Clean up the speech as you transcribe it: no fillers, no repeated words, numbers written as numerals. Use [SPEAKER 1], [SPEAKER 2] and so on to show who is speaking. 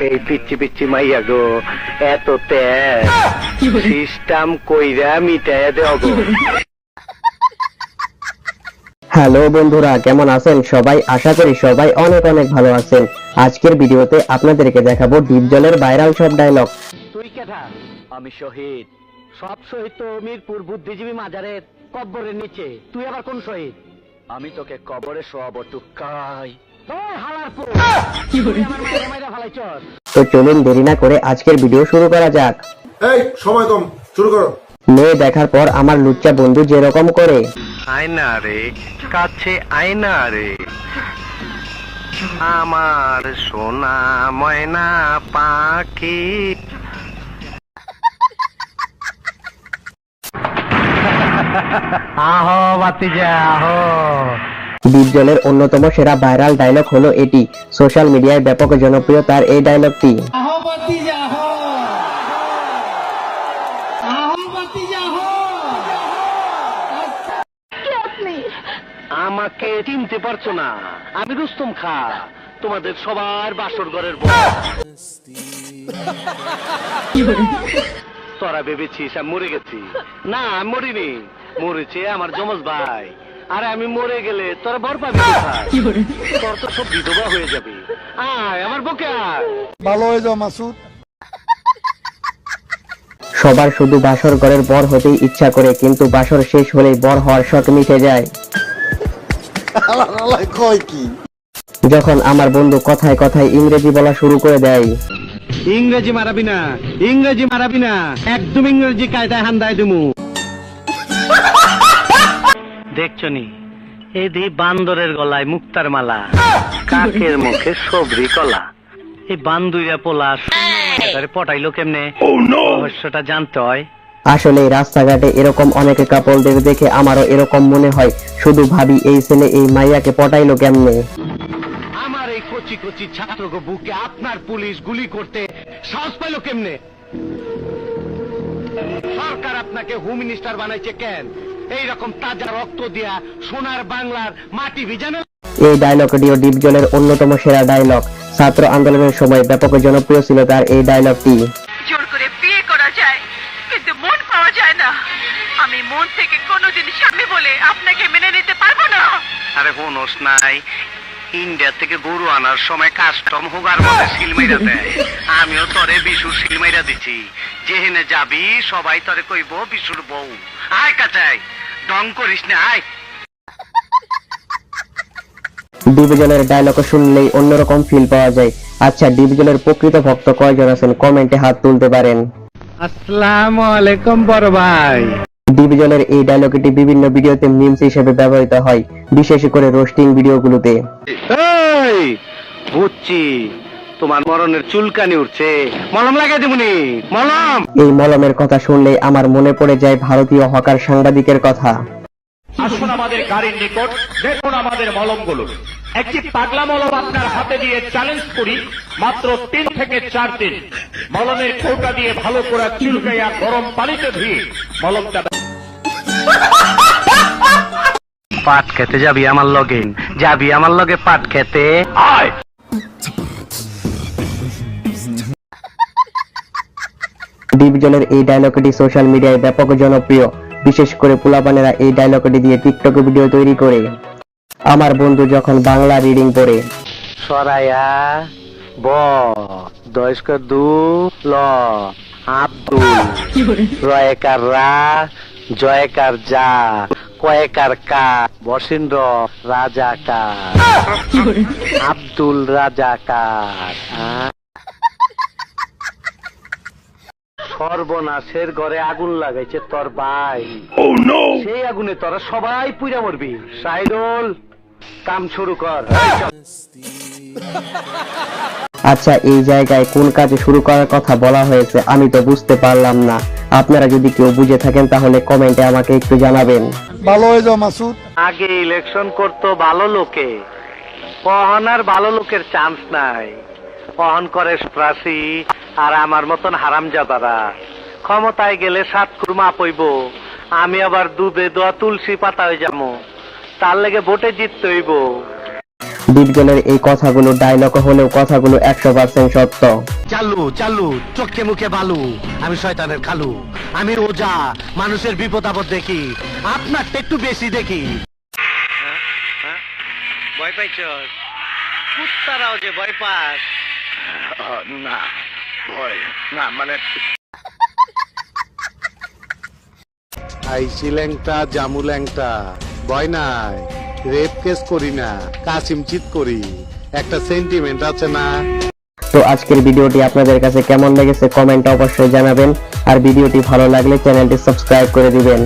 [SPEAKER 1] এই পিচ্ছি পিচ্ছি মাইয়া গো, এত তেজ সিস্টেম কইরা মিটাইয়া দেও গো।
[SPEAKER 2] হ্যালো বন্ধুরা, কেমন আছেন সবাই? আশা করি সবাই অনেক অনেক ভালো আছেন। আজকের ভিডিওতে আপনাদেরকে দেখাবো ডিপজলের ভাইরাল সব ডায়লগ।
[SPEAKER 1] তুই কেটা? আমি শহীদ। সব শহীদ তো মিরপুর বুদ্ধিজীবী মাজারের কবরের নিচে। তুই আবার কোন শহীদ? আমি তোকে কবরে শোয়াবো টুকাই।
[SPEAKER 2] তো চলুন দেরি না করে আজকের ভিডিও শুরু করা যাক।
[SPEAKER 3] এই সময় কম, শুরু করো।
[SPEAKER 2] মেয়ে দেখার পর আমার লুচ্চা বন্ধু যেরকম করে,
[SPEAKER 1] আয়না রে কাছে আয়না রে, আমার সোনা ময়না পাখি। আহো বাতিজা আহো।
[SPEAKER 2] ডিপজলের অন্যতম সেরা ভাইরাল ডায়লগ হলো এটি। সোশ্যাল মিডিয়ায় ব্যাপক জনপ্রিয় তার এই ডায়লগটি।
[SPEAKER 1] আমাকে চিনতে পারছো না? আমি রুস্তম খা, তোমাদের সবার বাসর ঘরের বউ। তোরা ভেবেছিস আমি মরে গেছি? না, আমি মরিনি। মরেছে আমার যমজ ভাই। আরে আমি মরে গেলে তোরা বর পাবি কোথায়? তোর তো সব বিধবা হয়ে যাবে। আয় আমার বুকে আয়।
[SPEAKER 3] ভালো হয়ে যাও মাসুদ।
[SPEAKER 2] সবার শুধু বাসর ঘরের বর হতেই ইচ্ছা করে, কিন্তু বাসর শেষ হলেই বর হওয়ার শখ মিটে যায়।
[SPEAKER 3] কয় কি?
[SPEAKER 2] যখন আমার বন্ধু কথায় কথায় ইংরেজি বলা শুরু করে দেয়।
[SPEAKER 1] ইংরেজি মারাবি না, ইংরেজি মারাবি না, একদম ইংরেজি কায়দায় হান্দায় দিমু। দেখছো নি এদি বান্দরের গলায় মুক্তার মালা, কাকের মুখে সবরি কলা। এই বান্দুইরা পোলা পটাইলো কেমনে? রহস্যটা জানতে হয়।
[SPEAKER 2] আসলে রাস্তাঘাটে এরকম অনেক কাপলদের দেখে আমারও এরকম মনে হয়। শুধু ভাবি এই ছেলে এই মাইয়াকে পটাইলো কেমনে।
[SPEAKER 1] আমার এই কচি কচি ছাত্রকে বুকে আপনার পুলিশ গুলি করতে সাহস পাইল কেমনে? সরকার আপনাকে হোম মিনিস্টার বানাইছে কেন? এইরকম তাজা রক্ত দিয়া সোনার বাংলার মাটি ভিজানো।
[SPEAKER 2] এই ডায়লগটিও ডিপজলের অন্যতম সেরা ডায়লগ। ছাত্র আন্দোলনের সময় ব্যাপক জনপ্রিয় ছিল তার এই ডায়লগটি।
[SPEAKER 4] জোর করে বিয়ে করা যায়, কিন্তু মন পাওয়া যায় না। আমি মন থেকে কোনোদিন স্বামী বলে আপনাকে মেনে নিতে পারবো না।
[SPEAKER 1] আরে হোনস নাই, ইন্ডিয়া থেকে গরু আনার সময় কাস্টম হোগার মধ্যে সিলমাইরা দেয়। আমিও তরে বিশুর সিলমাইরা দিচ্ছি। যেহেনে যাবি সবাই তরে কইব বিশুর বউ। আয় কাচাই, ডং করিস না, আয়।
[SPEAKER 2] ডিপজলের ডায়লগ শুনলেই অন্যরকম ফিল পাওয়া যায়। আচ্ছা, ডিপজলের প্রকৃত ভক্ত কয়জন আছেন কমেন্টে হাত তুলতে পারেন।
[SPEAKER 1] আসসালামু আলাইকুম বড় ভাই।
[SPEAKER 2] ডিপজলের এই ডায়লগটি বিভিন্ন ভিডিওতে মিমস হিসেবে ব্যবহৃত হয়, বিশেষ করে রোস্টিং ভিডিওগুলোতে।
[SPEAKER 1] এই বুঝছি, তোমার মরণের চুলকানি উঠছে, মলম লাগাই দেবনি। মলম।
[SPEAKER 2] এই মলমের কথা শুনলেই আমার মনে পড়ে যায় ভারতীয় হকার সাংবাদিকের কথা।
[SPEAKER 5] আসুন আমাদের গাড়ির নিকট, দেখুন আমাদের মলমগুলো। একটি পাগলা মলম আপনার হাতে দিয়ে চ্যালেঞ্জ করি, মাত্র 3 থেকে 4 দিন মলমের কৌটা দিয়ে ভালো করে চুলকাইয়া গরম পানিতে ধুয়ে মলমটা।
[SPEAKER 1] পাট খেতে যাবি আমার লগে? যাবি আমার লগে পাট খেতে?
[SPEAKER 5] আয়।
[SPEAKER 2] ডিপজলের এই ডায়লগটি সোশ্যাল মিডিয়ায় ব্যাপক জনপ্রিয়, বিশেষ করে পোলাপানেরা এই ডায়লগটি দিয়ে টিকটকে ভিডিও তৈরি করে। আমার বন্ধু যখন বাংলা রিডিং পড়ে,
[SPEAKER 1] সরায়া ব দয়স্কর দু ল আব্দুল রয়েকার রা জয়কার যা কয়েকার কা বসিন্দ্র রাজাকার আব্দুল রাজাকার। সর্বনাশের ঘরে আগুন লাগাইছে তোর ভাই। সেই আগুনে তোরা সবাই পুইরা মরবি। সাইদুল, কাম শুরু কর।
[SPEAKER 2] আচ্ছা, এই জায়গায় কোন কাজে শুরু করার কথা বলা হয়েছে আমি তো বুঝতে পারলাম না। আপনারা যদি কেউ বুঝে থাকেন তাহলে কমেন্টে আমাকে একটু জানাবেন।
[SPEAKER 3] ভালো হয়ে যাও মাসুদ।
[SPEAKER 1] আগে ইলেকশন করতো ভালো লোকে, অহন আর ভালো লোকের চান্স নাই। অহন করে প্রাসী আর আমার মতন হারামজাদারা। ক্ষমতায় গেলে 7 কুরমা পইব, আমি আবার দুধে দোয়া তুলসী পাতা হয়ে যাবো। তার লেগে ভোটে জিততে হইব।
[SPEAKER 2] ডিপজলের এই কথাগুলো ডায়লগ হলেও কথাগুলো 100% সত্য।
[SPEAKER 1] চালু চালু চোখে মুখে বালু, আমি শয়তানের খালু, আমি ওজা, মানুষের বিপদ আপদ দেখি, আপনারটা একটু বেশি দেখি। ভয় পাইছ? কুত্তারাও যে ভয় পাস?
[SPEAKER 3] না ভয় না, মানে
[SPEAKER 6] আইসি ল্যাংটা জামু ল্যাংটা, ভয় নাই, রেপ কেস করি না, কাসিম চিত করি, একটা সেন্টিমেন্ট আছে না।
[SPEAKER 2] তো আজকের ভিডিওটি আপনাদের কাছে কেমন লেগেছে কমেন্টে অবশ্যই জানাবেন, আর ভিডিওটি ভালো লাগলে চ্যানেলটি সাবস্ক্রাইব করে দিবেন।